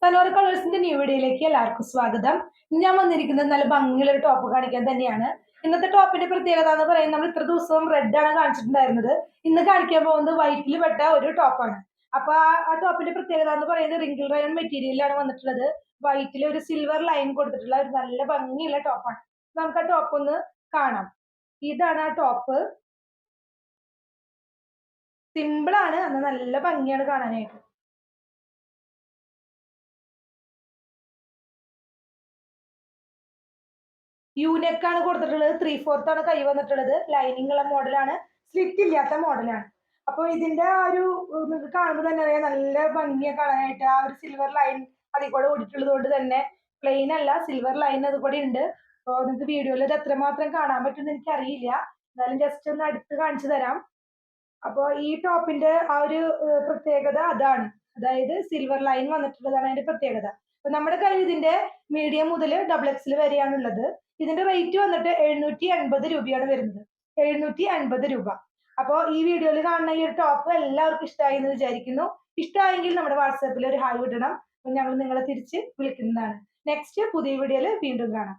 സനോറ കളേഴ്സിന്റെ new വീഡിയോയിലേക്ക് എല്ലാവർക്കും സ്വാഗതം. ഞാൻ വന്നിരിക്കുന്നത് നല്ല ഭംഗിയുള്ള ഒരു ടോപ്പ് കാണിക്കാൻ തന്നെയാണ്. ഇന്നത്തെ ടോപ്പിന്റെ പ്രത്യേകത എന്ന് പറയുന്നത് നമ്മൾ ഇത്ര ദിവസവും റെഡ് ആണ് കാണിച്ചിട്ടുണ്ടായിരുന്നത്. ഇന്ന് കാണിക്കാൻ പോകുന്നത് വൈറ്റിൽ പെട്ട ഒരു ടോപ്പാണ്. അപ്പൊ ആ ടോപ്പിന്റെ പ്രത്യേകത എന്ന് പറയുന്നത് റിങ്കിൾ റയോൺ മെറ്റീരിയലാണ് വന്നിട്ടുള്ളത്. വൈറ്റിൽ ഒരു സിൽവർ ലൈൻ കൊടുത്തിട്ടുള്ള ഒരു നല്ല ഭംഗിയുള്ള ടോപ്പാണ്. നമുക്ക് ആ ടോപ്പ് ഒന്ന് കാണാം. ഇതാണ് ആ ടോപ്പ്. സിമ്പിൾ ആണ്, എന്നാൽ നല്ല ഭംഗിയാണ് കാണാനായിട്ട്. യൂനെക്കാണ് കൊടുത്തിട്ടുള്ളത്. 3/4 ആണ് കൈ വന്നിട്ടുള്ളത്. ലൈനിങ് ഉള്ള മോഡലാണ്, സ്ലിറ്റ് ഇല്ലാത്ത മോഡലാണ്. അപ്പൊ ഇതിന്റെ ആ ഒരു നിങ്ങൾക്ക് കാണുമ്പോൾ തന്നെ അറിയാം, നല്ല ഭംഗിയെ കാണാനായിട്ട്. ആ ഒരു സിൽവർ ലൈൻ അതിൽ കൂടെ ഓടിയിട്ടുള്ളത് കൊണ്ട് തന്നെ പ്ലെയിൻ അല്ല, സിൽവർ ലൈൻ അത് കൂടെ ഉണ്ട്. അപ്പോൾ നിങ്ങൾക്ക് വീഡിയോയിൽ ഇത് എത്രമാത്രം കാണാൻ പറ്റുമെന്ന് എനിക്ക് അറിയില്ല, എന്നാലും ജസ്റ്റ് ഒന്ന് അടുത്ത് കാണിച്ചു തരാം. അപ്പോൾ ഈ ടോപ്പിന്റെ ആ ഒരു പ്രത്യേകത അതാണ്, അതായത് സിൽവർ ലൈൻ വന്നിട്ടുള്ളതാണ് അതിന്റെ പ്രത്യേകത. അപ്പൊ നമ്മുടെ കയ്യിൽ ഇതിന്റെ മീഡിയം മുതൽ XXL വരെയാണുള്ളത്. ഇതിന്റെ റേറ്റ് വന്നിട്ട് 780 രൂപയാണ് വരുന്നത്. 750 രൂപ. അപ്പോൾ ഈ വീഡിയോയിൽ കാണുന്ന ഈ ഒരു ടോപ്പ് എല്ലാവർക്കും ഇഷ്ടമായി എന്ന് വിചാരിക്കുന്നു. ഇഷ്ടമായെങ്കിൽ നമ്മുടെ വാട്സാപ്പിൽ ഒരു ഹായ് വിടണം. ഞങ്ങൾ നിങ്ങളെ തിരിച്ച് വിളിക്കുന്നതാണ്. നെക്സ്റ്റ് പുതിയ വീഡിയോയിൽ വീണ്ടും കാണാം.